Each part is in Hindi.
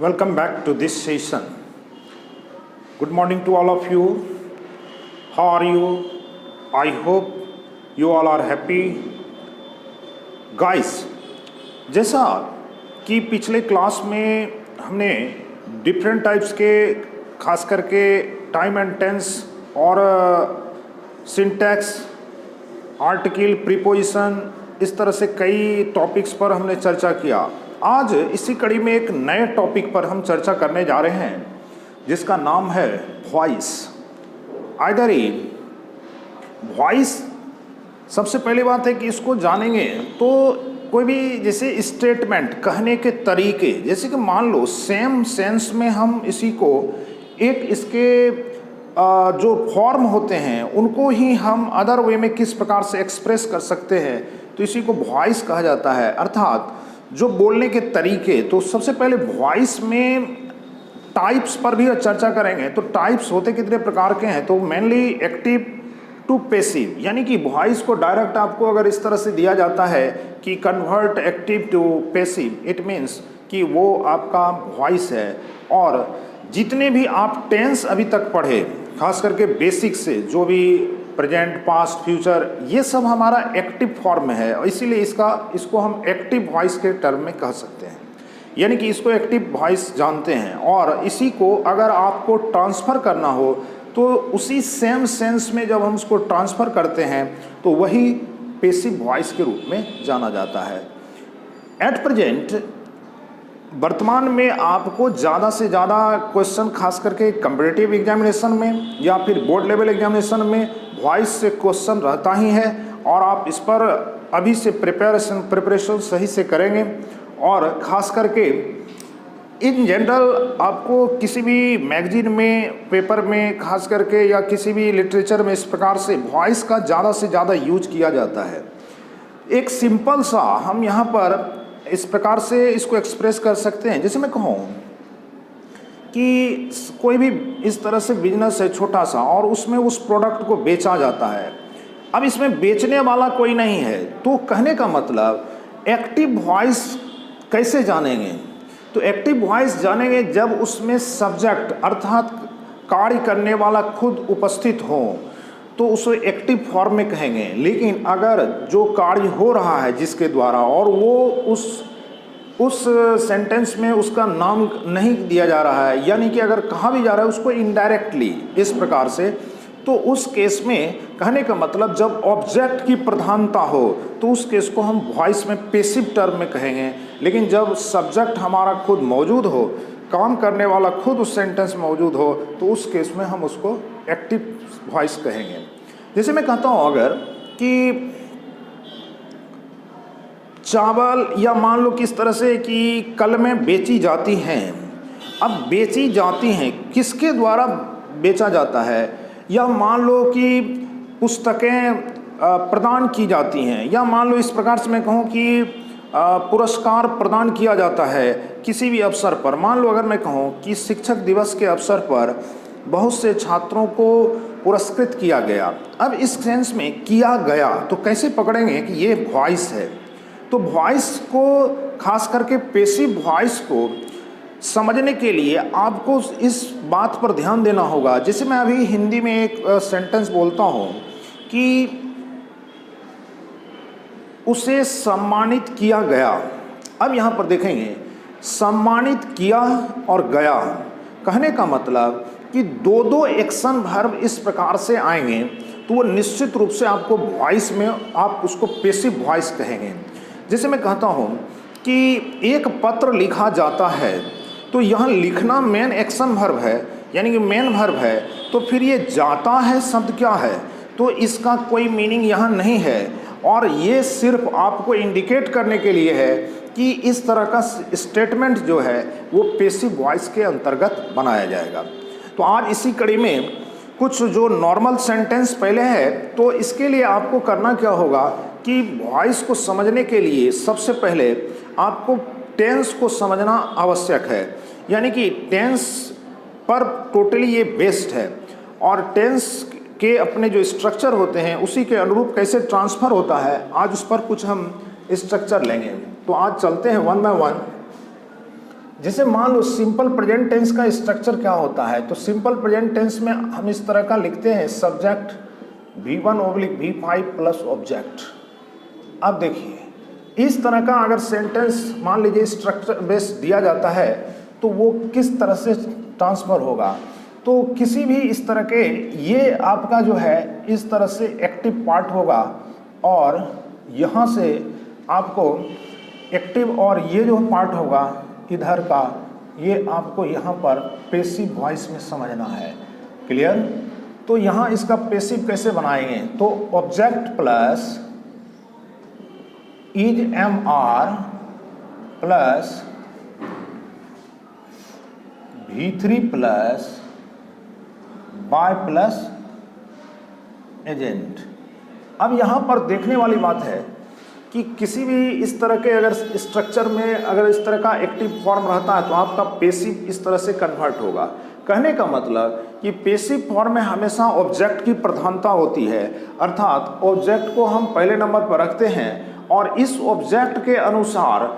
Welcome back to this session. Good morning to all of you. How are you? I hope you all are happy. Guys, जैसा कि पिछले क्लास में हमने डिफरेंट टाइप्स के खास करके टाइम एंड टेंस और सिंटैक्स, आर्टिकल, प्रीपोजिशन, इस तरह से कई टॉपिक्स पर हमने चर्चा किया। आज इसी कड़ी में एक नए टॉपिक पर हम चर्चा करने जा रहे हैं जिसका नाम है वॉइस। आइदर वॉइस, सबसे पहली बात है कि इसको जानेंगे तो कोई भी जैसे स्टेटमेंट कहने के तरीके, जैसे कि मान लो सेम सेंस में हम इसी को एक इसके जो फॉर्म होते हैं उनको ही हम अदर वे में किस प्रकार से एक्सप्रेस कर सकते हैं, तो इसी को वॉइस कहा जाता है। अर्थात जो बोलने के तरीके। तो सबसे पहले वॉइस में टाइप्स पर भी चर्चा करेंगे। तो टाइप्स होते कितने प्रकार के हैं, तो मेनली एक्टिव टू पैसिव, यानी कि वॉइस को डायरेक्ट आपको अगर इस तरह से दिया जाता है कि convert active to passive, it means कि वो आपका वॉइस है। और जितने भी आप टेंस अभी तक पढ़े, खास करके बेसिक से, जो भी प्रेजेंट, पास्ट, फ्यूचर, ये सब हमारा एक्टिव फॉर्म में है और इसीलिए इसको हम एक्टिव वॉइस के टर्म में कह सकते हैं, यानी कि इसको एक्टिव वॉइस जानते हैं। और इसी को अगर आपको ट्रांसफ़र करना हो तो उसी सेम सेंस में जब हम उसको ट्रांसफ़र करते हैं तो वही पैसिव वॉइस के रूप में जाना जाता है। एट प्रेजेंट, वर्तमान में आपको ज़्यादा से ज़्यादा क्वेश्चन खास करके कम्पिटिटिव एग्जामिनेशन में या फिर बोर्ड लेवल एग्जामिनेशन में वॉइस से क्वेश्चन रहता ही है और आप इस पर अभी से प्रिपरेशन सही से करेंगे। और ख़ास करके इन जनरल आपको किसी भी मैगजीन में, पेपर में खास करके, या किसी भी लिटरेचर में इस प्रकार से वॉइस का ज़्यादा से ज़्यादा यूज किया जाता है। एक सिंपल सा हम यहाँ पर इस प्रकार से इसको एक्सप्रेस कर सकते हैं। जैसे मैं कहूँ कि कोई भी इस तरह से बिजनेस है छोटा सा और उसमें उस प्रोडक्ट को बेचा जाता है। अब इसमें बेचने वाला कोई नहीं है, तो कहने का मतलब एक्टिव वॉइस कैसे जानेंगे, तो एक्टिव वॉइस जानेंगे जब उसमें सब्जेक्ट अर्थात कार्य करने वाला खुद उपस्थित हो तो उसे एक्टिव फॉर्म में कहेंगे। लेकिन अगर जो कार्य हो रहा है जिसके द्वारा और वो उस सेंटेंस में उसका नाम नहीं दिया जा रहा है, यानी कि अगर कहा भी जा रहा है उसको इनडायरेक्टली इस प्रकार से, तो उस केस में कहने का मतलब जब ऑब्जेक्ट की प्रधानता हो तो उस केस को हम वॉइस में पैसिव टर्म में कहेंगे। लेकिन जब सब्जेक्ट हमारा खुद मौजूद हो, काम करने वाला खुद उस सेंटेंस में मौजूद हो, तो उस केस में हम उसको एक्टिव वॉइस कहेंगे। जैसे मैं कहता हूँ अगर कि चावल, या मान लो किस तरह से कि कलमें बेची जाती हैं। अब बेची जाती हैं किसके द्वारा बेचा जाता है, या मान लो कि पुस्तकें प्रदान की जाती हैं, या मान लो इस प्रकार से मैं कहूँ कि पुरस्कार प्रदान किया जाता है किसी भी अवसर पर। मान लो अगर मैं कहूँ कि शिक्षक दिवस के अवसर पर बहुत से छात्रों को पुरस्कृत किया गया। अब इस सेंस में किया गया तो कैसे पकड़ेंगे कि ये वॉइस है। तो वॉइस को खास करके पैसिव वॉइस को समझने के लिए आपको इस बात पर ध्यान देना होगा। जैसे मैं अभी हिंदी में एक सेंटेंस बोलता हूँ कि उसे सम्मानित किया गया। अब यहाँ पर देखेंगे सम्मानित किया और गया, कहने का मतलब कि दो दो एक्शन वर्ब इस प्रकार से आएंगे तो वो निश्चित रूप से आपको वॉइस में आप उसको पैसिव वॉइस कहेंगे। जैसे मैं कहता हूँ कि एक पत्र लिखा जाता है, तो यहाँ लिखना मेन एक्शन वर्ब है, यानी कि मेन वर्ब है। तो फिर ये जाता है शब्द क्या है, तो इसका कोई मीनिंग यहाँ नहीं है और ये सिर्फ आपको इंडिकेट करने के लिए है कि इस तरह का स्टेटमेंट जो है वो पैसिव वॉइस के अंतर्गत बनाया जाएगा। तो आज इसी कड़ी में कुछ जो नॉर्मल सेंटेंस पहले है, तो इसके लिए आपको करना क्या होगा कि वॉइस को समझने के लिए सबसे पहले आपको टेंस को समझना आवश्यक है, यानी कि टेंस पर टोटली ये बेस्ड है और टेंस के अपने जो स्ट्रक्चर होते हैं उसी के अनुरूप कैसे ट्रांसफ़र होता है, आज उस पर कुछ हम स्ट्रक्चर लेंगे। तो आज चलते हैं वन बाय वन। जैसे मान लो सिंपल प्रेजेंट टेंस का स्ट्रक्चर क्या होता है, तो सिंपल प्रेजेंट टेंस में हम इस तरह का लिखते हैं सब्जेक्ट V1/V5 प्लस ऑब्जेक्ट। अब देखिए इस तरह का अगर सेंटेंस मान लीजिए स्ट्रक्चर बेस दिया जाता है तो वो किस तरह से ट्रांसफर होगा। तो किसी भी इस तरह के ये आपका जो है इस तरह से एक्टिव पार्ट होगा और यहाँ से आपको एक्टिव, और ये जो पार्ट होगा इधर का ये आपको यहाँ पर पैसिव वॉइस में समझना है। क्लियर? तो यहाँ इसका पैसिव कैसे बनाएंगे, तो object plus is MR plus V3 plus by plus agent. अब यहाँ पर देखने वाली बात है कि किसी भी इस तरह के अगर स्ट्रक्चर में अगर इस तरह का एक्टिव फॉर्म रहता है तो आपका पैसिव इस तरह से कन्वर्ट होगा। कहने का मतलब कि पैसिव फॉर्म में हमेशा ऑब्जेक्ट की प्रधानता होती है, अर्थात ऑब्जेक्ट को हम पहले नंबर पर रखते हैं और इस ऑब्जेक्ट के अनुसार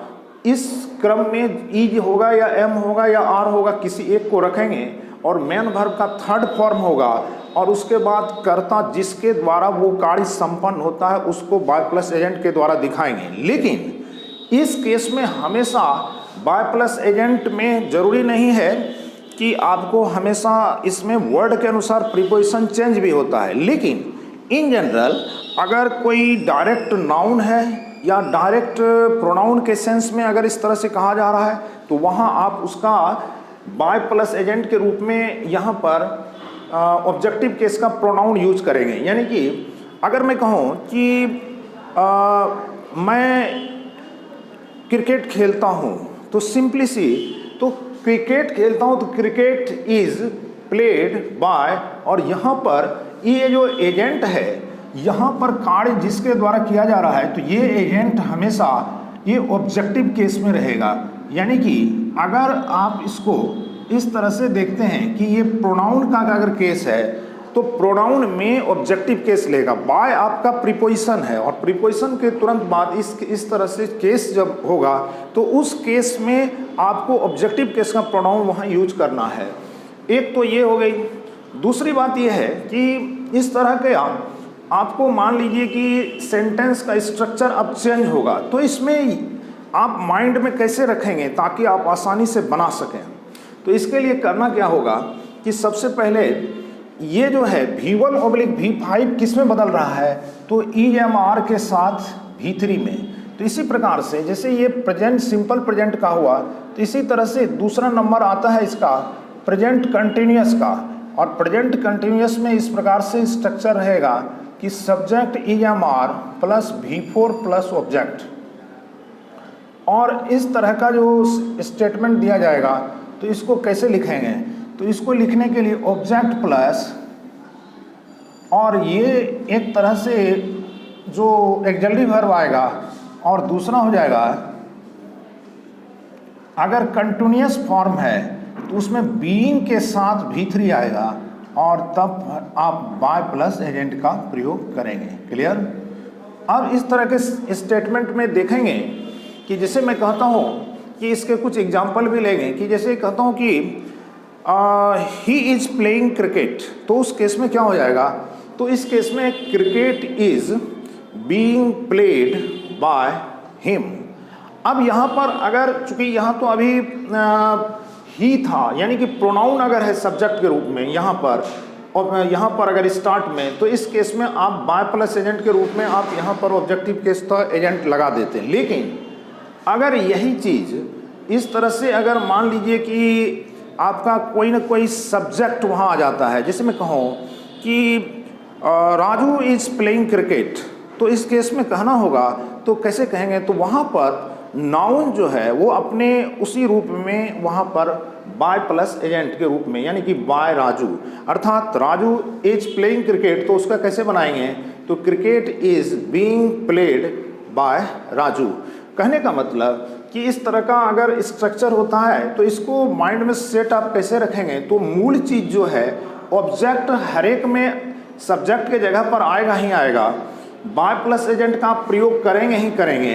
इस क्रम में इज होगा या एम होगा या आर होगा, किसी एक को रखेंगे और मेन वर्ब का थर्ड फॉर्म होगा और उसके बाद कर्ता जिसके द्वारा वो कार्य संपन्न होता है उसको बाय प्लस एजेंट के द्वारा दिखाएंगे। लेकिन इस केस में हमेशा बाय प्लस एजेंट में जरूरी नहीं है कि आपको हमेशा इसमें वर्ड के अनुसार प्रीपोजिशन चेंज भी होता है, लेकिन इन जनरल अगर कोई डायरेक्ट नाउन है या डायरेक्ट प्रोनाउन के सेंस में अगर इस तरह से कहा जा रहा है तो वहाँ आप उसका बाय प्लस एजेंट के रूप में यहाँ पर ऑब्जेक्टिव केस का प्रोनाउन यूज करेंगे। यानी कि अगर मैं कहूँ कि मैं क्रिकेट खेलता हूँ तो सिंपली सी तो क्रिकेट खेलता हूँ तो क्रिकेट इज प्लेड बाय, और यहाँ पर ये जो एजेंट है यहाँ पर कार्य जिसके द्वारा किया जा रहा है तो ये एजेंट हमेशा ये ऑब्जेक्टिव केस में रहेगा। यानी कि अगर आप इसको इस तरह से देखते हैं कि ये प्रोनाउन का अगर केस है तो प्रोनाउन में ऑब्जेक्टिव केस लेगा, बाय आपका प्रीपोजिशन है और प्रीपोजिशन के तुरंत बाद इस तरह से केस जब होगा तो उस केस में आपको ऑब्जेक्टिव केस का प्रोनाउन वहाँ यूज करना है। एक तो ये हो गई। दूसरी बात ये है कि इस तरह के आपको मान लीजिए कि सेंटेंस का स्ट्रक्चर अब चेंज होगा तो इसमें आप माइंड में कैसे रखेंगे ताकि आप आसानी से बना सकें। तो इसके लिए करना क्या होगा कि सबसे पहले ये जो है V1/V5 किस में बदल रहा है, तो EMR के साथ V3 में। तो इसी प्रकार से जैसे ये प्रेजेंट सिंपल प्रेजेंट का हुआ तो इसी तरह से दूसरा नंबर आता है इसका प्रेजेंट कंटिन्यूअस का, और प्रेजेंट कंटिन्यूअस में इस प्रकार से स्ट्रक्चर रहेगा कि subject EMR plus V4 plus object, और इस तरह का जो स्टेटमेंट दिया जाएगा तो इसको कैसे लिखेंगे, तो इसको लिखने के लिए ऑब्जेक्ट प्लस, और ये एक तरह से जो एक्सक्लूसिव वर्ब आएगा, और दूसरा हो जाएगा अगर कंटिन्यूअस फॉर्म है तो उसमें बीइंग के साथ V3 आएगा और तब आप बाय प्लस एजेंट का प्रयोग करेंगे। क्लियर? अब इस तरह के स्टेटमेंट में देखेंगे कि जैसे मैं कहता हूँ कि इसके कुछ एग्जाम्पल भी लेंगे कि जैसे कहता हूँ कि ही इज प्लेइंग क्रिकेट, तो उस केस में क्या हो जाएगा, तो इस केस में cricket is being played by him. अब यहाँ पर अगर चूंकि यहाँ तो अभी ही था, यानी कि प्रोनाउन अगर है सब्जेक्ट के रूप में यहाँ पर, और यहाँ पर अगर स्टार्ट में, तो इस केस में आप बाय प्लस एजेंट के रूप में आप यहाँ पर ऑब्जेक्टिव केस का एजेंट लगा देते हैं। लेकिन अगर यही चीज़ इस तरह से अगर मान लीजिए कि आपका कोई ना कोई सब्जेक्ट वहाँ आ जाता है, जैसे मैं कहूँ कि राजू इज प्लेइंग क्रिकेट, तो इस केस में कहना होगा तो कैसे कहेंगे, तो वहाँ पर नाउन जो है वो अपने उसी रूप में वहाँ पर बाय प्लस एजेंट के रूप में, यानी कि बाय राजू, अर्थात राजू इज प्लेइंग क्रिकेट, तो उसका कैसे बनाएंगे, तो cricket is being played by Raju. कहने का मतलब कि इस तरह का अगर स्ट्रक्चर होता है तो इसको माइंड में सेट आप कैसे रखेंगे, तो मूल चीज़ जो है ऑब्जेक्ट हर एक में सब्जेक्ट के जगह पर आएगा ही आएगा, बाय प्लस एजेंट का आप प्रयोग करेंगे ही करेंगे।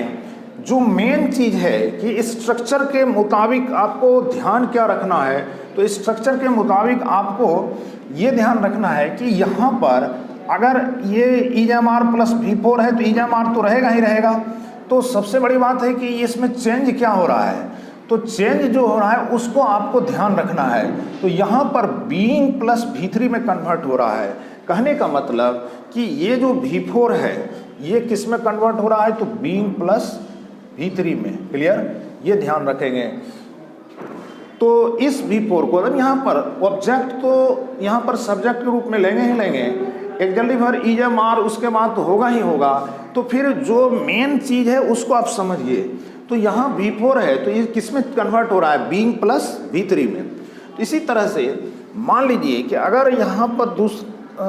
जो मेन चीज़ है कि स्ट्रक्चर के मुताबिक आपको ध्यान क्या रखना है, तो स्ट्रक्चर के मुताबिक आपको ये ध्यान रखना है कि यहाँ पर अगर ये EMR प्लस V4 है तो EMR तो रहेगा ही रहेगा। तो सबसे बड़ी बात है कि इसमें चेंज क्या हो रहा है, तो चेंज जो हो रहा है उसको आपको ध्यान रखना है। तो यहाँ पर बीइंग प्लस V3 में कन्वर्ट हो रहा है। कहने का मतलब कि ये जो V4 है ये किस में कन्वर्ट हो रहा है, तो बीइंग प्लस V3 में। क्लियर, ये ध्यान रखेंगे। तो इस V4 को अब यहाँ पर ऑब्जेक्ट तो यहाँ पर सब्जेक्ट के रूप में लेंगे ही लेंगे, एक जल्दी भर EMR उसके बाद तो होगा ही होगा। तो फिर जो मेन चीज़ है उसको आप समझिए। तो यहाँ V4 है तो ये किस में कन्वर्ट हो रहा है, बीइंग प्लस V3 में। तो इसी तरह से मान लीजिए कि अगर यहाँ पर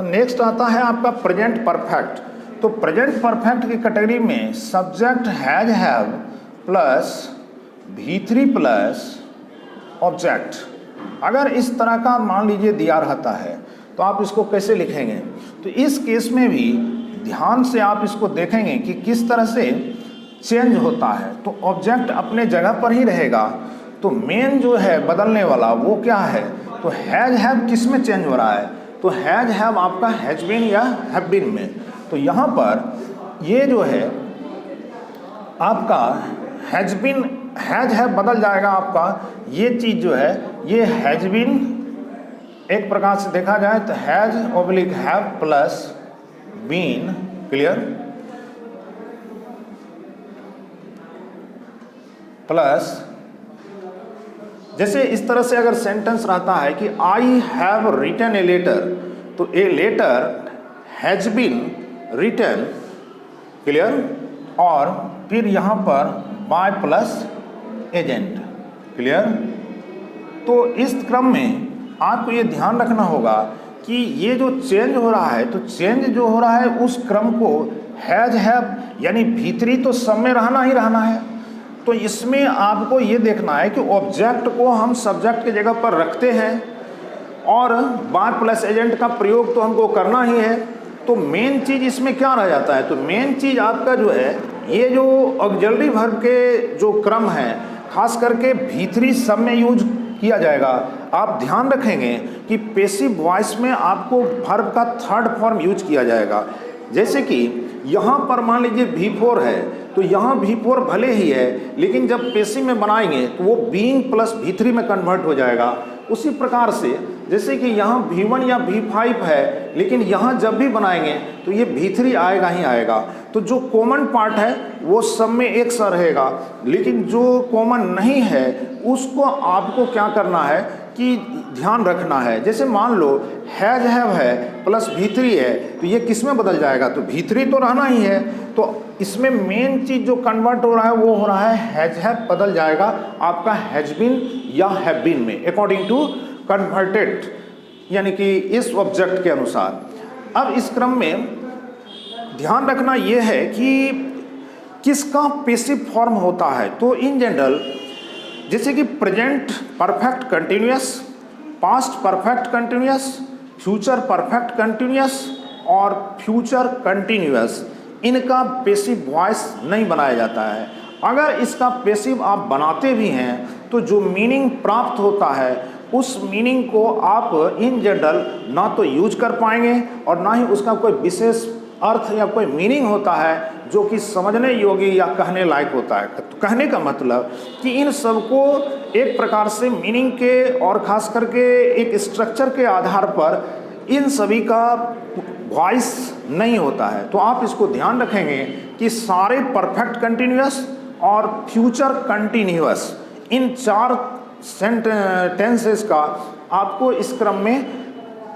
नेक्स्ट आता है आपका प्रेजेंट परफेक्ट, तो प्रेजेंट परफेक्ट की कैटेगरी में subject has have plus V3 plus object. अगर इस तरह का मान लीजिए दिया रहता है तो आप इसको कैसे लिखेंगे, तो इस केस में भी ध्यान से आप इसको देखेंगे कि किस तरह से चेंज होता है। तो ऑब्जेक्ट अपने जगह पर ही रहेगा, तो मेन जो है बदलने वाला वो क्या है, तो हैज हैव किस में चेंज हो रहा है, तो हैज हैव आपका हैज बीन या हैव बीन में। तो यहाँ पर ये जो है आपका हैज बीन हैज हैव बदल जाएगा आपका, ये चीज़ जो है ये हैज बीन एक प्रकार से देखा जाए तो has oblique have plus been. Clear, plus जैसे इस तरह से अगर सेंटेंस रहता है कि I have written a letter, तो a letter has been written. Clear, और फिर यहाँ पर बाय प्लस एजेंट। क्लियर, तो इस क्रम में आपको ये ध्यान रखना होगा कि ये जो चेंज हो रहा है, तो चेंज जो हो रहा है उस क्रम को हैज हैव यानी V3 तो सब में रहना ही रहना है। तो इसमें आपको ये देखना है कि ऑब्जेक्ट को हम सब्जेक्ट की जगह पर रखते हैं और बाय प्लस एजेंट का प्रयोग तो हमको करना ही है। तो मेन चीज़ इसमें क्या रह जाता है, तो मेन चीज़ आपका जो है ये जो ऑक्सिलरी वर्ब के जो क्रम है खास करके V3 सब में यूज किया जाएगा। आप ध्यान रखेंगे कि पैसिव वॉइस में आपको वर्ब का थर्ड फॉर्म यूज किया जाएगा। जैसे कि यहाँ पर मान लीजिए V4 है तो यहाँ V4 भले ही है, लेकिन जब पैसिव में बनाएंगे तो वो बीइंग प्लस V3 में कन्वर्ट हो जाएगा। उसी प्रकार से जैसे कि यहाँ V1 या V5 है, लेकिन यहाँ जब भी बनाएंगे तो ये V3 आएगा ही आएगा। तो जो कॉमन पार्ट है वो सब में एक सा रहेगा, लेकिन जो कॉमन नहीं है उसको आपको क्या करना है कि ध्यान रखना है। जैसे मान लो हैज हैव है प्लस V3 है, तो ये किस में बदल जाएगा, तो V3 तो रहना ही है। तो इसमें मेन चीज़ जो कन्वर्ट हो रहा है वो हो रहा है हैज हैव बदल जाएगा आपका हैज बीन या हैव बीन में, अकॉर्डिंग टू कन्वर्टेड, यानी कि इस ऑब्जेक्ट के अनुसार। अब इस क्रम में ध्यान रखना ये है कि किसका पैसिव फॉर्म होता है। तो इन जनरल जैसे कि present perfect continuous, past perfect continuous, future perfect continuous और फ्यूचर कंटिन्यूअस, इनका पैसिव वॉइस नहीं बनाया जाता है। अगर इसका पैसिव आप बनाते भी हैं तो जो मीनिंग प्राप्त होता है उस मीनिंग को आप इन जनरल ना तो यूज कर पाएंगे और ना ही उसका कोई विशेष अर्थ या कोई मीनिंग होता है जो कि समझने योग्य या कहने लायक होता है। तो कहने का मतलब कि इन सबको एक प्रकार से मीनिंग के और ख़ास करके एक स्ट्रक्चर के आधार पर इन सभी का वॉइस नहीं होता है। तो आप इसको ध्यान रखेंगे कि सारे परफेक्ट कंटिन्यूअस और फ्यूचर कंटिन्यूअस, इन चार टेंसेस का आपको इस क्रम में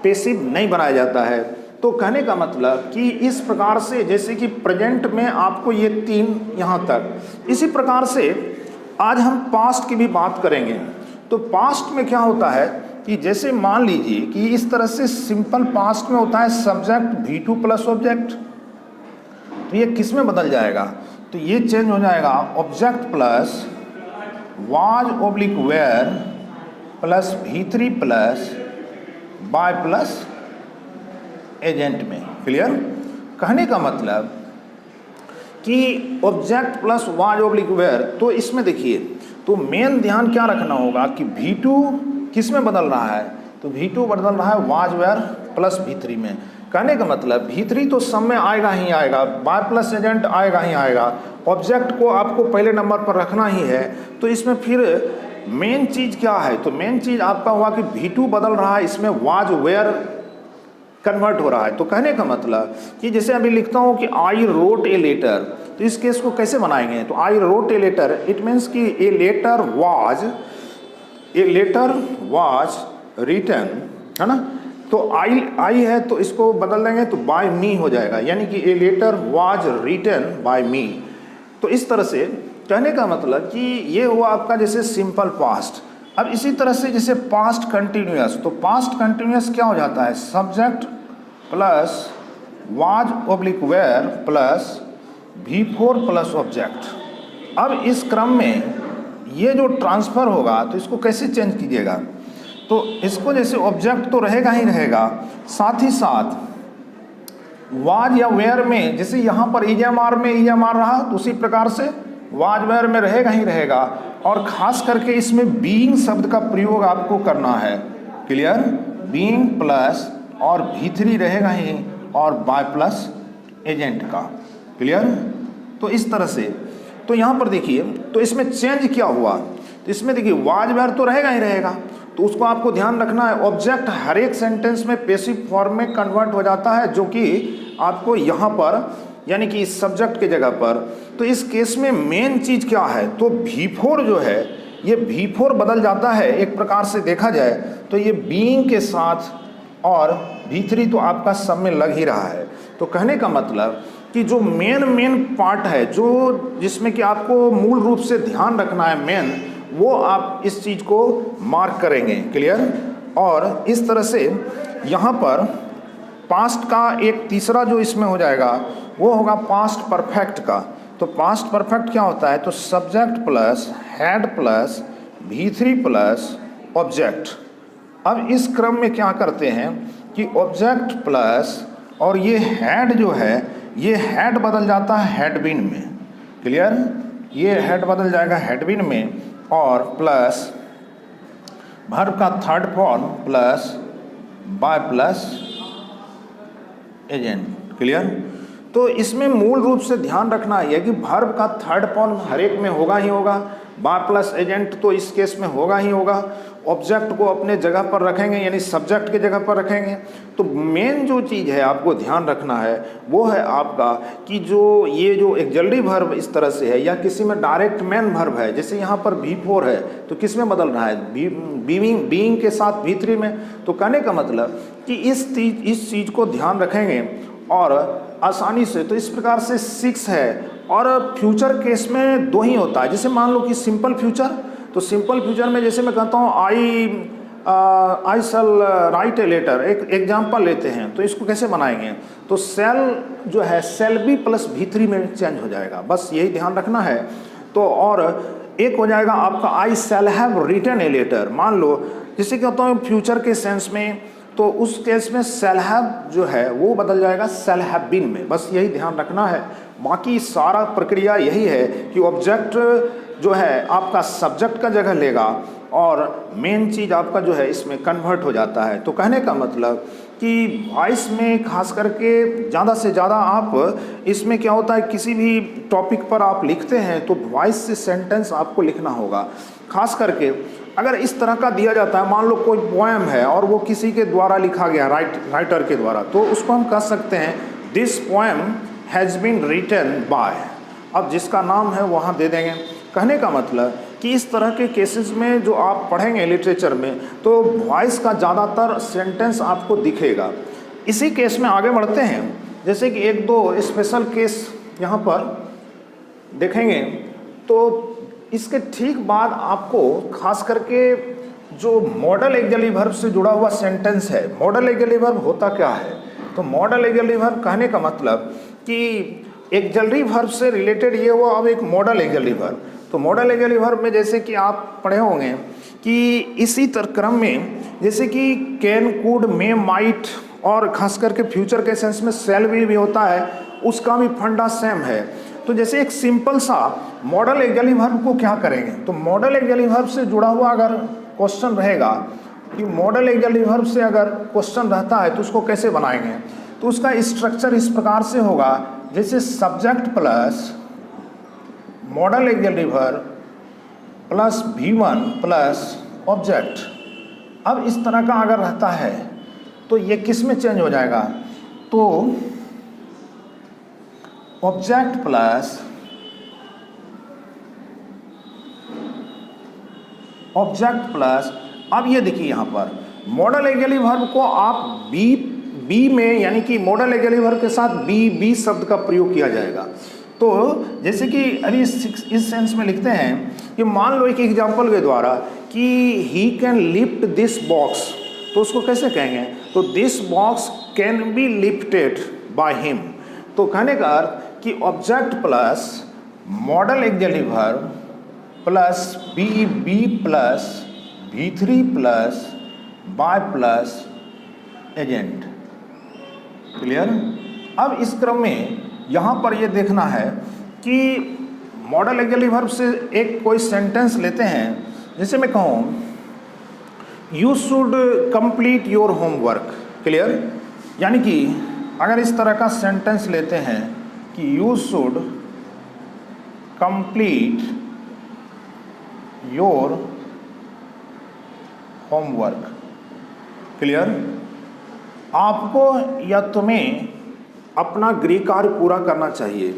पैसिव नहीं बनाया जाता है। तो कहने का मतलब कि इस प्रकार से जैसे कि प्रेजेंट में आपको ये तीन यहाँ तक, इसी प्रकार से आज हम पास्ट की भी बात करेंगे। तो पास्ट में क्या होता है कि जैसे मान लीजिए कि इस तरह से सिंपल पास्ट में होता है सब्जेक्ट V2 प्लस ऑब्जेक्ट, तो ये किस में बदल जाएगा, तो ये चेंज हो जाएगा object plus was oblique were plus V3 plus by plus agent में। क्लियर, कहने का मतलब कि object plus was oblique were, तो इसमें देखिए तो मेन ध्यान क्या रखना होगा कि V2 किस में बदल रहा है, तो V2 बदल रहा है वाज वेयर प्लस V3 में। कहने का मतलब V3 तो सब में आएगा ही आएगा, वाय प्लस एजेंट आएगा ही आएगा, ऑब्जेक्ट को आपको पहले नंबर पर रखना ही है। तो इसमें फिर मेन चीज़ क्या है, तो मेन चीज़ आपका हुआ कि V2 बदल रहा है, इसमें वाज वेयर कन्वर्ट हो रहा है। तो कहने का मतलब कि जैसे अभी लिखता हूँ कि आई रोट ए लेटर, तो इस केस को कैसे बनाएंगे, तो I wrote a letter, it means कि ए लेटर वाज रिटन, है ना। तो आई है तो इसको बदल देंगे तो बाय मी हो जाएगा, यानी कि a letter was written by me. तो इस तरह से कहने का मतलब कि ये हुआ आपका जैसे सिंपल पास्ट। अब इसी तरह से जैसे पास्ट कंटिन्यूअस, तो पास्ट कंटिन्यूअस क्या हो जाता है, subject plus was oblique were plus V4 plus object. अब इस क्रम में ये जो ट्रांसफ़र होगा तो इसको कैसे चेंज कीजिएगा, तो इसको जैसे ऑब्जेक्ट तो रहेगा ही रहेगा, साथ ही साथ वाज या वेयर में जैसे यहाँ पर EMR में EMR रहा, तो उसी प्रकार से वाज वेयर में रहेगा ही रहेगा। और ख़ास करके इसमें बीइंग शब्द का प्रयोग आपको करना है, क्लियर, बीइंग प्लस और V3 रहेगा ही और बाय प्लस एजेंट का, क्लियर। तो इस तरह से तो यहाँ पर देखिए तो इसमें चेंज क्या हुआ, तो इसमें देखिए वाज वेयर तो रहेगा ही रहेगा, तो उसको आपको ध्यान रखना है। ऑब्जेक्ट हर एक सेंटेंस में पैसिव फॉर्म में कन्वर्ट हो जाता है, जो कि आपको यहाँ पर यानी कि इस सब्जेक्ट के जगह पर। तो इस केस में मेन चीज़ क्या है, तो V4 जो है ये V4 बदल जाता है एक प्रकार से देखा जाए तो ये बीइंग के साथ, और V3 तो आपका सब में लग ही रहा है। तो कहने का मतलब कि जो मेन पार्ट है, जो जिसमें कि आपको मूल रूप से ध्यान रखना है मेन, वो आप इस चीज़ को मार्क करेंगे, क्लियर। और इस तरह से यहाँ पर पास्ट का एक तीसरा जो इसमें हो जाएगा वो होगा पास्ट परफेक्ट का। तो पास्ट परफेक्ट क्या होता है, तो subject plus had plus V3 plus object. अब इस क्रम में क्या करते हैं कि ऑब्जेक्ट प्लस और ये हैड जो है ये हैड बदल जाता है हैड बीन में, क्लियर, ये हैड बदल जाएगा हैड बीन में, और प्लस वर्ब का third form plus by plus agent, clear. तो इसमें मूल रूप से ध्यान रखना है कि वर्ब का थर्ड फॉर्म हर एक में होगा ही होगा, बाय प्लस एजेंट तो इस केस में होगा ही होगा, ऑब्जेक्ट को अपने जगह पर रखेंगे यानी सब्जेक्ट के जगह पर रखेंगे। तो मेन जो चीज़ है आपको ध्यान रखना है वो है आपका कि जो ये जो एक्सिलरी वर्ब इस तरह से है या किसी में डायरेक्ट मेन वर्ब है, जैसे यहाँ पर V4 है तो किस में बदल रहा है, बीइंग के साथ V3 में। तो कहने का मतलब कि इस चीज़ को ध्यान रखेंगे और आसानी से। तो इस प्रकार से 6 है, और फ्यूचर केस में 2 ही होता है। जैसे मान लो कि सिंपल फ्यूचर, तो सिंपल फ्यूचर में जैसे मैं कहता हूँ आई शैल राइट ए लेटर, एक एग्जांपल लेते हैं, तो इसको कैसे बनाएंगे, तो सेल जो है सेल बी प्लस V3 में चेंज हो जाएगा, बस यही ध्यान रखना है। तो और एक हो जाएगा आपका I shall have written a letter. मान लो जैसे क्या होता है फ्यूचर के सेंस में, तो उस केस में शैल हैव जो है वो बदल जाएगा शैल हैव बीन में, बस यही ध्यान रखना है। बाकी सारा प्रक्रिया यही है कि ऑब्जेक्ट जो है आपका सब्जेक्ट का जगह लेगा और मेन चीज़ आपका जो है इसमें कन्वर्ट हो जाता है। तो कहने का मतलब कि वॉइस में खास करके ज़्यादा से ज़्यादा आप इसमें क्या होता है किसी भी टॉपिक पर आप लिखते हैं तो वॉइस से सेंटेंस आपको लिखना होगा। खास करके अगर इस तरह का दिया जाता है, मान लो कोई पोएम है और वो किसी के द्वारा लिखा गया राइटर के द्वारा, तो उसको हम कह सकते हैं this poem has been written by, अब जिसका नाम है वहाँ दे देंगे। कहने का मतलब कि इस तरह के केसेस में जो आप पढ़ेंगे लिटरेचर में तो वॉइस का ज़्यादातर सेंटेंस आपको दिखेगा। इसी केस में आगे बढ़ते हैं, जैसे कि 1-2 स्पेशल केस यहाँ पर देखेंगे। तो इसके ठीक बाद आपको खास करके जो मॉडल एक्सिलरी वर्ब से जुड़ा हुआ सेंटेंस है, मॉडल एक्सिलरी वर्ब होता क्या है, तो मॉडल एक्सिलरी वर्ब कहने का मतलब कि एक्सिलरी वर्ब से रिलेटेड ये हुआ अब एक मॉडल एक्सिलरी वर्ब। तो मॉडल एक्सिलरी वर्ब में जैसे कि आप पढ़े होंगे कि इसी क्रम में जैसे कि कैन, कुड, मे, माइट और खास करके फ्यूचर के सेंस में शैल भी होता है, उसका भी फंडा सेम है। तो जैसे एक सिंपल सा मॉडल ऑक्सिलरी वर्ब को क्या करेंगे, तो मॉडल ऑक्सिलरी वर्ब से जुड़ा हुआ अगर क्वेश्चन रहेगा कि मॉडल ऑक्सिलरी वर्ब से अगर क्वेश्चन रहता है तो उसको कैसे बनाएंगे, तो उसका स्ट्रक्चर इस प्रकार से होगा जैसे subject plus modal auxiliary verb plus V1 plus object. अब इस तरह का अगर रहता है तो ये किस में चेंज हो जाएगा, तो ऑब्जेक्ट प्लस ऑब्जेक्ट प्लस, अब ये देखिए यहाँ पर मॉडल ऑक्सिलरी वर्ब को आप बी में यानी कि मॉडल ऑक्सिलरी वर्ब के साथ बी शब्द का प्रयोग किया जाएगा। तो जैसे कि अभी इस सेंस में लिखते हैं कि मान लो एक एग्जांपल के द्वारा कि he can lift this box, तो उसको कैसे कहेंगे, तो this box can be lifted by him. तो कहने का अर्थ कि object plus modal auxiliary verb plus be plus V3 plus by plus agent. Clear. अब इस क्रम में यहाँ पर ये देखना है कि मॉडल ऑक्सिलरी वर्ब से एक कोई सेंटेंस लेते हैं, जैसे मैं कहूँ you should complete your homework. Clear. यानी कि अगर इस तरह का सेंटेंस लेते हैं कि you should complete your homework. Clear. आपको या तुम्हें अपना गृह कार्य पूरा करना चाहिए।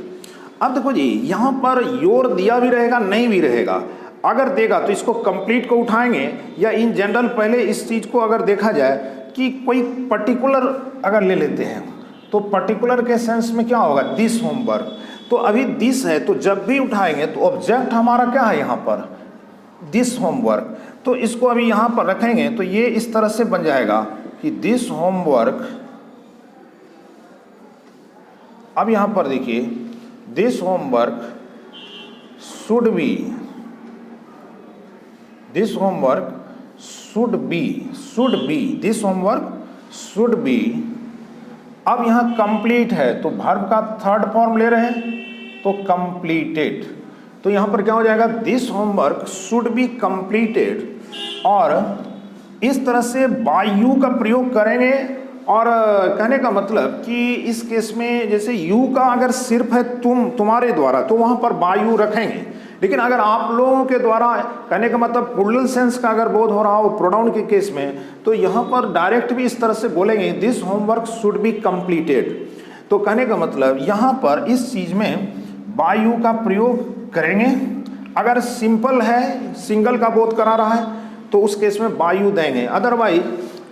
अब देखो जी, यहाँ पर योर दिया भी रहेगा नहीं भी रहेगा, अगर देगा तो इसको कंप्लीट को उठाएंगे, या इन जनरल पहले इस चीज़ को अगर देखा जाए कि कोई पर्टिकुलर अगर ले लेते हैं तो पर्टिकुलर के सेंस में क्या होगा, दिस होमवर्क। तो अभी दिस है तो जब भी उठाएंगे तो ऑब्जेक्ट हमारा क्या है यहाँ पर, दिस होमवर्क। तो इसको अभी यहाँ पर रखेंगे तो ये इस तरह से बन जाएगा कि दिस होमवर्क। अब यहाँ पर देखिए this homework should be, this homework should be this homework should be. अब यहाँ कंप्लीट है तो वर्ब का थर्ड फॉर्म ले रहे हैं तो कंप्लीटेड। तो यहाँ पर क्या हो जाएगा, this homework should be completed. और इस तरह से बाय यू का प्रयोग करेंगे। और कहने का मतलब कि इस केस में जैसे यू का अगर सिर्फ है तुम्हारे द्वारा तो वहाँ पर बाय यू रखेंगे, लेकिन अगर आप लोगों के द्वारा कहने का मतलब प्लूरल सेंस का अगर बोध हो रहा हो प्रोनाउन के केस में, तो यहाँ पर डायरेक्ट भी इस तरह से बोलेंगे this homework should be completed. तो कहने का मतलब यहाँ पर इस चीज़ में बाय यू का प्रयोग करेंगे। अगर सिंपल है, सिंगल का बोध करा रहा है तो उस केस में बाय यू देंगे। अदरवाइज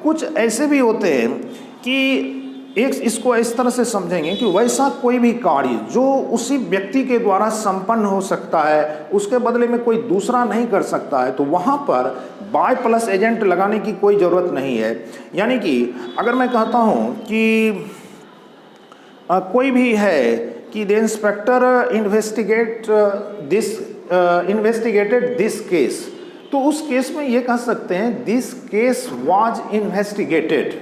कुछ ऐसे भी होते हैं कि एक इसको इस तरह से समझेंगे कि वैसा कोई भी कार्य जो उसी व्यक्ति के द्वारा संपन्न हो सकता है उसके बदले में कोई दूसरा नहीं कर सकता है, तो वहाँ पर बाय प्लस एजेंट लगाने की कोई ज़रूरत नहीं है। यानी कि अगर मैं कहता हूँ कि कोई भी है कि the inspector investigated this case, तो उस केस में ये कह सकते हैं दिस केस वाज इन्वेस्टिगेटेड।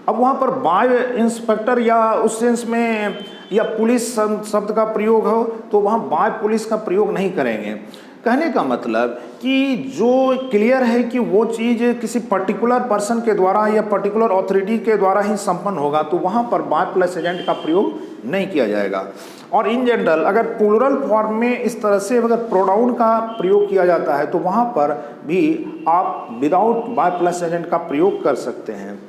अब वहाँ पर बाय इंस्पेक्टर या उस सेंस में या पुलिस शब्द का प्रयोग हो तो वहाँ बाय पुलिस का प्रयोग नहीं करेंगे। कहने का मतलब कि जो क्लियर है कि वो चीज़ किसी पर्टिकुलर पर्सन के द्वारा या पर्टिकुलर अथॉरिटी के द्वारा ही संपन्न होगा तो वहाँ पर बाय प्लस एजेंट का प्रयोग नहीं किया जाएगा। और इन जनरल अगर प्लूरल फॉर्म में इस तरह से अगर प्रोनाउन का प्रयोग किया जाता है तो वहाँ पर भी आप विदाउट बाय प्लस एजेंट का प्रयोग कर सकते हैं।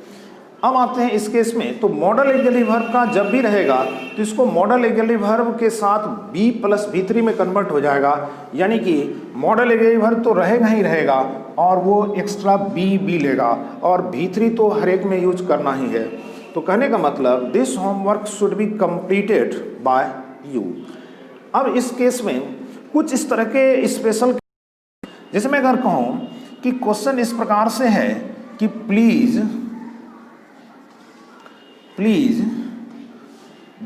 अब आते हैं इस केस में, तो मॉडल ऑक्सिलरी वर्ब का जब भी रहेगा तो इसको मॉडल ऑक्सिलरी वर्ब के साथ बी प्लस V3 में कन्वर्ट हो जाएगा। यानी कि मॉडल ऑक्सिलरी वर्ब तो रहेगा ही रहेगा और वो एक्स्ट्रा बी लेगा और V3 तो हर एक में यूज करना ही है। तो कहने का मतलब this homework should be completed by you. अब इस केस में कुछ इस तरह के स्पेशल, जैसे मैं अगर कहूँ कि क्वेश्चन इस प्रकार से है कि प्लीज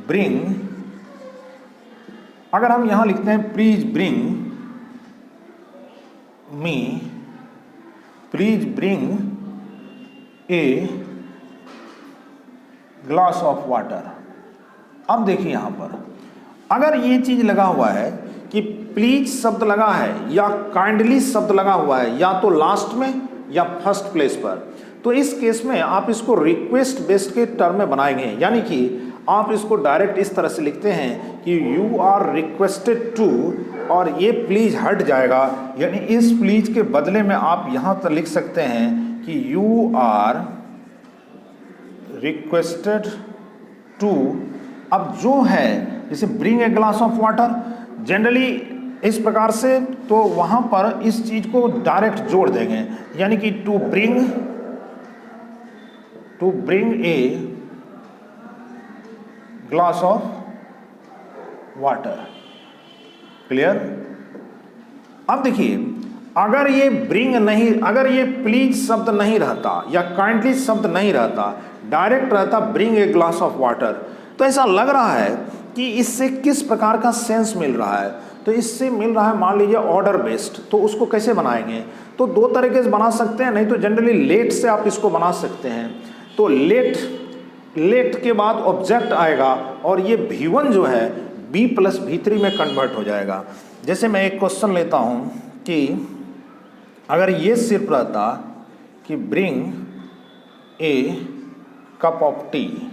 ब्रिंग, अगर हम यहां लिखते हैं please bring a glass of water. अब देखिए यहां पर अगर ये चीज लगा हुआ है कि प्लीज शब्द लगा है या काइंडली शब्द लगा हुआ है या तो लास्ट में या फर्स्ट प्लेस पर, तो इस केस में आप इसको रिक्वेस्ट बेस्ड के टर्म में बनाएंगे, यानी कि आप इसको डायरेक्ट इस तरह से लिखते हैं कि यू आर रिक्वेस्टेड टू, और ये प्लीज हट जाएगा, यानी इस प्लीज के बदले में आप यहां तक लिख सकते हैं कि यू आर रिक्वेस्टेड टू। अब जो है जैसे bring a glass of water, generally इस प्रकार से, तो वहां पर इस चीज को डायरेक्ट जोड़ देंगे, यानी कि to bring a glass of water. Clear? अब देखिए, अगर ये ब्रिंग नहीं, अगर ये प्लीज शब्द नहीं रहता या काइंडली शब्द नहीं रहता, डायरेक्ट रहता bring a glass of water, तो ऐसा लग रहा है कि इससे किस प्रकार का सेंस मिल रहा है। तो इससे मिल रहा है, मान लीजिए ऑर्डर बेस्ड, तो उसको कैसे बनाएंगे? तो दो तरीके से बना सकते हैं, नहीं तो जनरली लेट से आप इसको बना सकते हैं। तो लेट के बाद ऑब्जेक्ट आएगा और ये V1 जो है B प्लस V3 में कन्वर्ट हो जाएगा। जैसे मैं एक क्वेश्चन लेता हूँ कि अगर ये सिर्फ रहता कि bring a cup of T,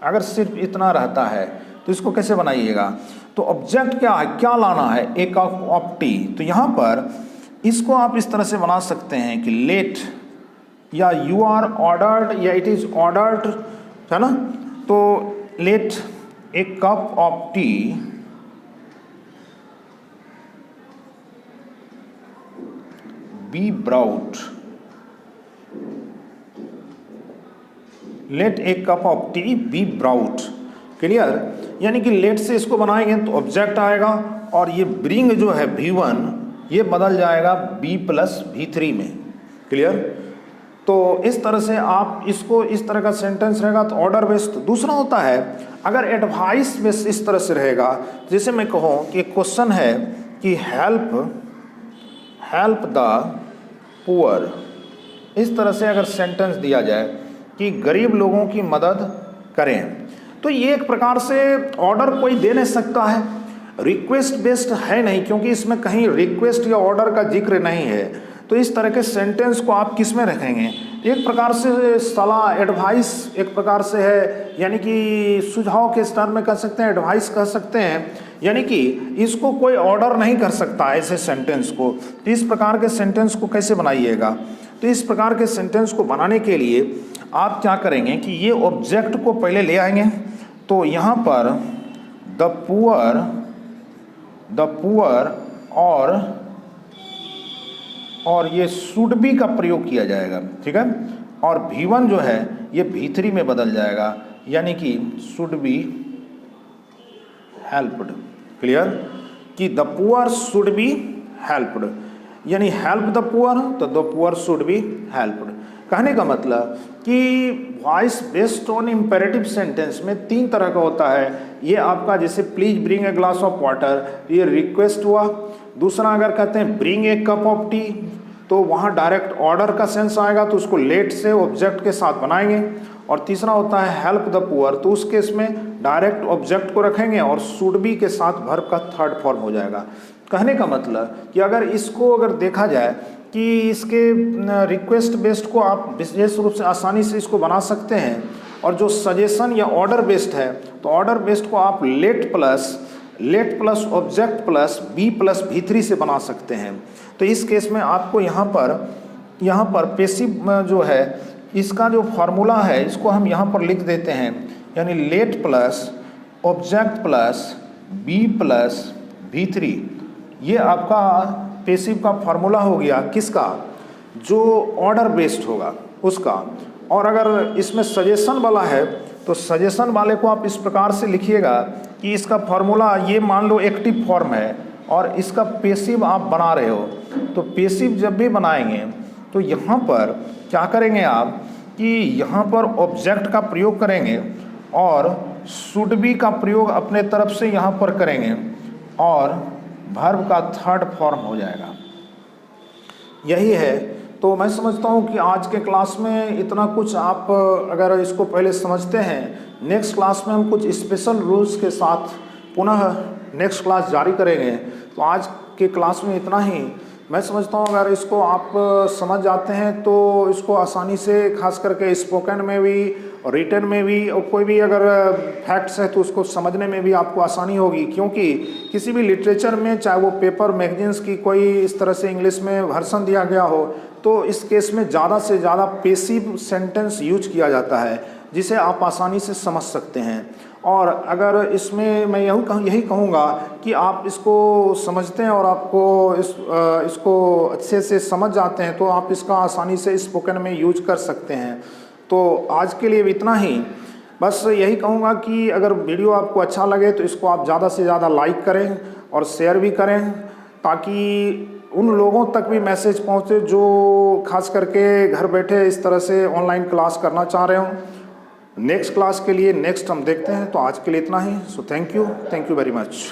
अगर सिर्फ इतना रहता है तो इसको कैसे बनाइएगा? तो ऑब्जेक्ट क्या है, क्या लाना है? ए कप ऑफ टी। तो यहाँ पर इसको आप इस तरह से बना सकते हैं कि लेट या यू आर ऑर्डर्ड या इट इज ऑर्डर्ड, है ना? तो let a cup of tea be brought, let a cup of tea be brought. Clear? यानी कि लेट से इसको बनाएंगे तो ऑब्जेक्ट आएगा और ये ब्रिंग जो है V1 ये बदल जाएगा B प्लस V3 में। क्लियर? तो इस तरह से आप इसको, इस तरह का सेंटेंस रहेगा तो ऑर्डर बेस्ड। दूसरा होता है अगर एडवाइस बेस्ड इस तरह से रहेगा, जैसे मैं कहूँ कि क्वेश्चन है कि हेल्प द पुअर, इस तरह से अगर सेंटेंस दिया जाए कि गरीब लोगों की मदद करें, तो ये एक प्रकार से ऑर्डर कोई दे नहीं सकता है, रिक्वेस्ट बेस्ड है नहीं, क्योंकि इसमें कहीं रिक्वेस्ट या ऑर्डर का जिक्र नहीं है। तो इस तरह के सेंटेंस को आप किस में रखेंगे? एक प्रकार से सलाह, एडवाइस एक प्रकार से है, यानी कि सुझाव के स्तर में कह सकते हैं, एडवाइस कह सकते हैं, यानी कि इसको कोई ऑर्डर नहीं कर सकता ऐसे सेंटेंस को। तो इस प्रकार के सेंटेंस को कैसे बनाइएगा? तो इस प्रकार के सेंटेंस को बनाने के लिए आप क्या करेंगे कि ये ऑब्जेक्ट को पहले ले आएंगे, तो यहाँ पर द पुअर और ये शुड बी का प्रयोग किया जाएगा। ठीक है? और V1 जो है ये V3 में बदल जाएगा, यानी कि शुड बी हेल्प्ड। क्लियर? कि the poor should be helped, यानी हेल्प द पुअर, तो the poor should be helped. कहने का मतलब कि voice based on imperative sentence में तीन तरह का होता है। ये आपका जैसे please bring a glass of water, ये रिक्वेस्ट हुआ। दूसरा अगर कहते हैं bring a cup of T, तो वहाँ डायरेक्ट ऑर्डर का सेंस आएगा, तो उसको लेट से ऑब्जेक्ट के साथ बनाएंगे। और तीसरा होता है हेल्प द पुअर, तो उस केस में डायरेक्ट ऑब्जेक्ट को रखेंगे और शुड बी के साथ वर्ब का थर्ड फॉर्म हो जाएगा। कहने का मतलब कि अगर देखा जाए कि इसके रिक्वेस्ट बेस्ड को आप विशेष रूप से आसानी से इसको बना सकते हैं, और जो सजेशन या ऑर्डर बेस्ड है तो ऑर्डर बेस्ड को आप late plus object plus B plus V3 से बना सकते हैं। तो इस केस में आपको यहाँ पर पेसिव जो है इसका जो फार्मूला है इसको हम यहाँ पर लिख देते हैं, यानी late plus object plus B plus V3, ये आपका पेसिव का फार्मूला हो गया। किसका? जो ऑर्डर बेस्ड होगा उसका। और अगर इसमें सजेशन वाला है तो सजेशन वाले को आप इस प्रकार से लिखिएगा कि इसका फार्मूला, ये मान लो एक्टिव फॉर्म है और इसका पेसिव आप बना रहे हो, तो पेसिव जब भी बनाएंगे तो यहाँ पर क्या करेंगे आप कि यहाँ पर ऑब्जेक्ट का प्रयोग करेंगे और शुड बी का प्रयोग अपने तरफ से यहाँ पर करेंगे और वर्ब का थर्ड फॉर्म हो जाएगा। यही है। तो मैं समझता हूँ कि आज के क्लास में इतना कुछ आप अगर इसको पहले समझते हैं, नेक्स्ट क्लास में हम कुछ स्पेशल रूल्स के साथ पुनः नेक्स्ट क्लास जारी करेंगे। तो आज के क्लास में इतना ही। मैं समझता हूँ अगर इसको आप समझ जाते हैं तो इसको आसानी से, खास करके स्पोकन में भी और रिटन में भी, और कोई भी अगर फैक्ट्स है तो उसको समझने में भी आपको आसानी होगी। क्योंकि किसी भी लिटरेचर में, चाहे वो पेपर मैगजीन्स की कोई इस तरह से इंग्लिश में वर्सन दिया गया हो, तो इस केस में ज़्यादा से ज़्यादा पैसिव सेंटेंस यूज किया जाता है जिसे आप आसानी से समझ सकते हैं। और अगर इसमें मैं यही कहूँगा कि आप इसको समझते हैं और आपको इसको अच्छे से समझ जाते हैं तो आप इसका आसानी से स्पोकन में यूज कर सकते हैं। तो आज के लिए इतना ही। बस यही कहूँगा कि अगर वीडियो आपको अच्छा लगे तो इसको आप ज़्यादा से ज़्यादा लाइक करें और शेयर भी करें, ताकि उन लोगों तक भी मैसेज पहुँचे जो खास करके घर बैठे इस तरह से ऑनलाइन क्लास करना चाह रहे हों। नेक्स्ट क्लास के लिए नेक्स्ट हम देखते हैं। तो आज के लिए इतना ही। So thank you very much.